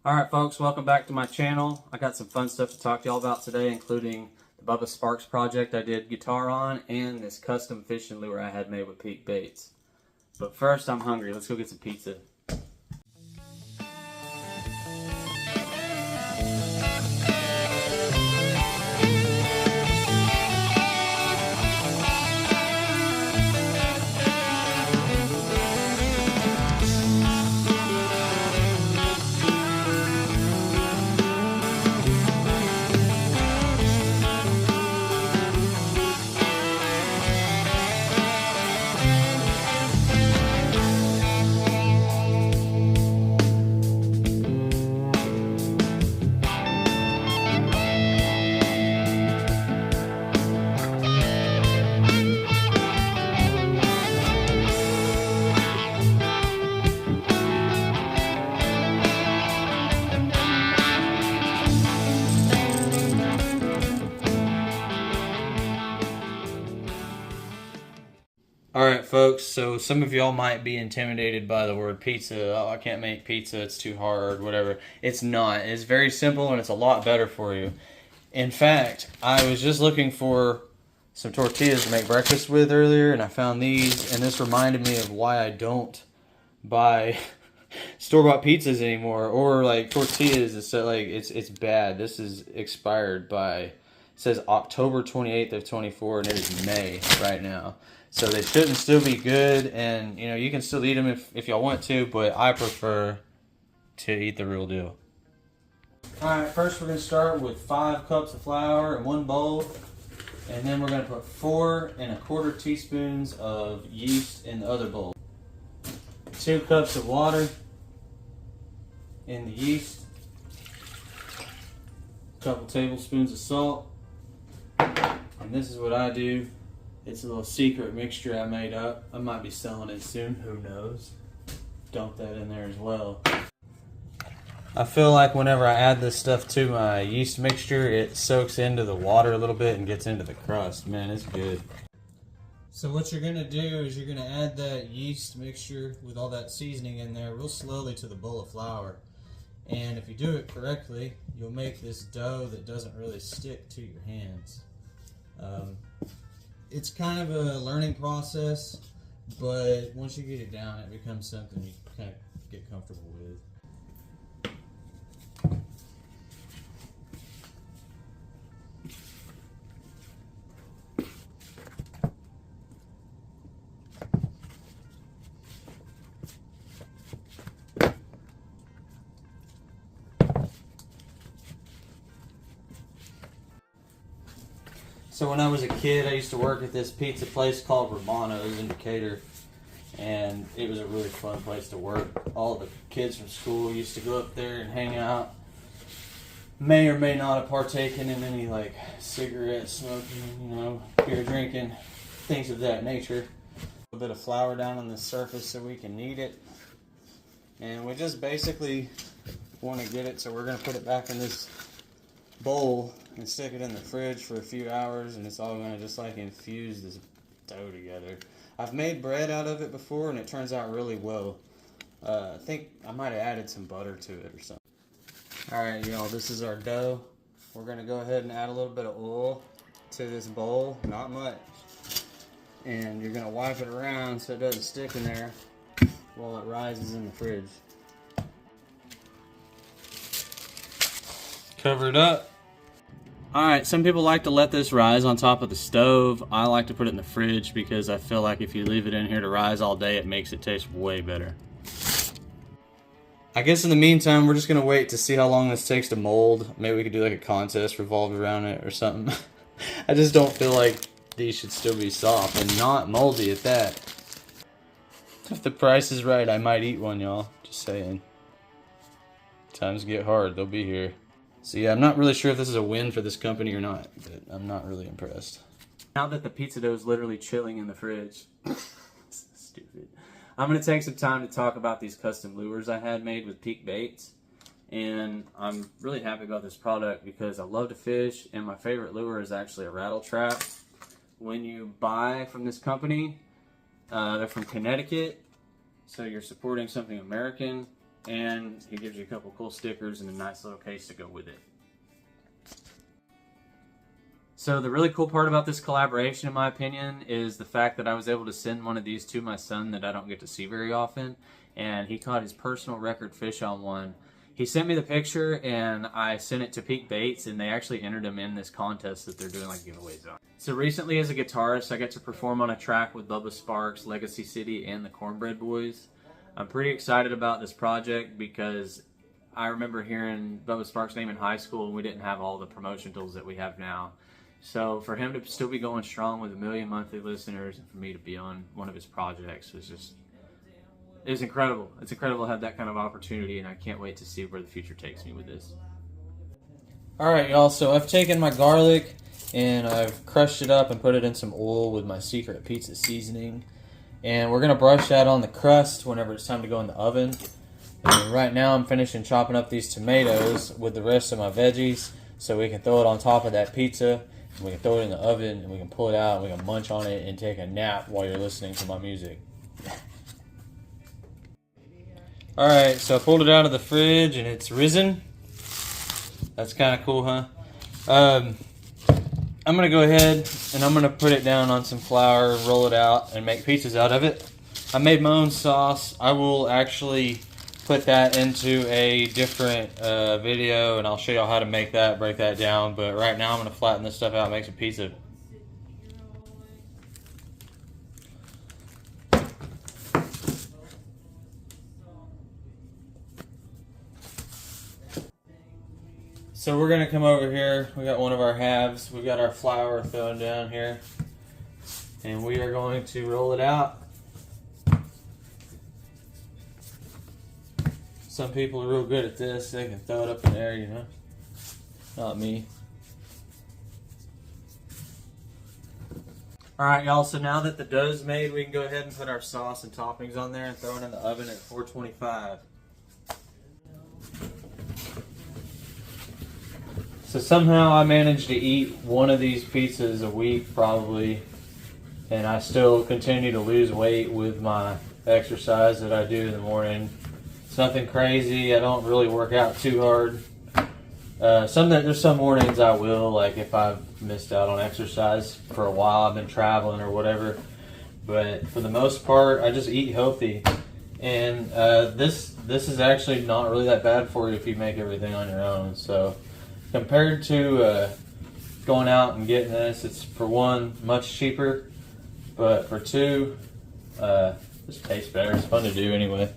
Alright folks, welcome back to my channel. I got some fun stuff to talk to y'all about today, including the Bubba Sparxxx project I did guitar on, and this custom fishing lure I had made with Peak Baits. But first, I'm hungry. Let's go get some pizza. Alright folks, so some of y'all might be intimidated by the word pizza. Oh, I can't make pizza, it's too hard, whatever. It's not. It's very simple and it's a lot better for you. In fact, I was just looking for some tortillas to make breakfast with earlier, and I found these, and this reminded me of why I don't buy store-bought pizzas anymore, or like tortillas. It's bad. This is expired by, it says October 28th of 24, and it is May right now. So they shouldn't still be good, and you know, you can still eat them if y'all want to, but I prefer to eat the real deal. Alright, first we're going to start with 5 cups of flour in one bowl, and then we're going to put 4 1/4 teaspoons of yeast in the other bowl. 2 cups of water in the yeast, a couple tablespoons of salt, and this is what I do. It's a little secret mixture I made up. I might be selling it soon, who knows. Dump that in there as well. I feel like whenever I add this stuff to my yeast mixture, it soaks into the water a little bit and gets into the crust. Man, it's good. So what you're gonna do is you're gonna add that yeast mixture with all that seasoning in there real slowly to the bowl of flour. And if you do it correctly, you'll make this dough that doesn't really stick to your hands. It's kind of a learning process, but once you get it down, it becomes something you kind of get comfortable with. So when I was a kid, I used to work at this pizza place called Romano's in Decatur, and it was a really fun place to work. All the kids from school used to go up there and hang out. May or may not have partaken in any like cigarette smoking, you know, beer drinking, things of that nature. A little bit of flour down on the surface so we can knead it. And we just basically want to get it, so we're going to put it back in this bowl and stick it in the fridge for a few hours, and it's all going to just like infuse this dough together. I've made bread out of it before and it turns out really well. I think I might have added some butter to it or something. Alright y'all, this is our dough. We're going to go ahead and add a little bit of oil to this bowl, not much. And you're going to wipe it around so it doesn't stick in there while it rises in the fridge. Cover it up. Alright, some people like to let this rise on top of the stove. I like to put it in the fridge because I feel like if you leave it in here to rise all day, it makes it taste way better. I guess in the meantime, we're just going to wait to see how long this takes to mold. Maybe we could do like a contest revolved around it or something. I just don't feel like these should still be soft and not moldy at that. If the price is right, I might eat one, y'all. Just saying. Times get hard, they'll be here. So yeah, I'm not really sure if this is a win for this company or not, but I'm not really impressed. Now that the pizza dough is literally chilling in the fridge, stupid, I'm going to take some time to talk about these custom lures I had made with Peak Baits. And I'm really happy about this product because I love to fish, and my favorite lure is actually a rattle trap. When you buy from this company, they're from Connecticut, so you're supporting something American. and he gives you a couple cool stickers and a nice little case to go with it. So the really cool part about this collaboration, in my opinion, is the fact that I was able to send one of these to my son that I don't get to see very often, and he caught his personal record fish on one. He sent me the picture, and I sent it to Peak Baits, and they actually entered him in this contest that they're doing like giveaways on. So recently, as a guitarist, I got to perform on a track with Bubba Sparxxx, Legacy City, and the Cornbread Boys. I'm pretty excited about this project because I remember hearing Bubba Sparxxx' name in high school, and we didn't have all the promotion tools that we have now. So for him to still be going strong with 1 million monthly listeners, and for me to be on one of his projects was just, it was incredible. It's incredible to have that kind of opportunity, and I can't wait to see where the future takes me with this. Alright y'all, so I've taken my garlic and I've crushed it up and put it in some oil with my secret pizza seasoning. And we're going to brush that on the crust whenever it's time to go in the oven. And right now I'm finishing chopping up these tomatoes with the rest of my veggies so we can throw it on top of that pizza. We can throw it in the oven, and we can pull it out, and we can munch on it and take a nap while you're listening to my music. Alright, so I pulled it out of the fridge, and it's risen. That's kind of cool, huh? I'm going to go ahead, and I'm going to put it down on some flour, roll it out, and make pizzas out of it. I made my own sauce. I will actually put that into a different video, and I'll show y'all how to make that, break that down. But right now I'm going to flatten this stuff out and make some pizza. So we're going to come over here. We got one of our halves. We got our flour thrown down here, and we are going to roll it out. Some people are real good at this. They can throw it up in the air, you know. Not me. Alright y'all, so now that the dough's made, we can go ahead and put our sauce and toppings on there and throw it in the oven at 425. So somehow I managed to eat one of these pizzas a week probably, and I still continue to lose weight with my exercise that I do in the morning. Nothing crazy. I don't really work out too hard. There's some mornings I will, like if I've missed out on exercise for a while, I've been traveling or whatever. But for the most part, I just eat healthy. And this is actually not really that bad for you if you make everything on your own. So compared to going out and getting this, it's for one much cheaper, but for two, just tastes better. It's fun to do anyway.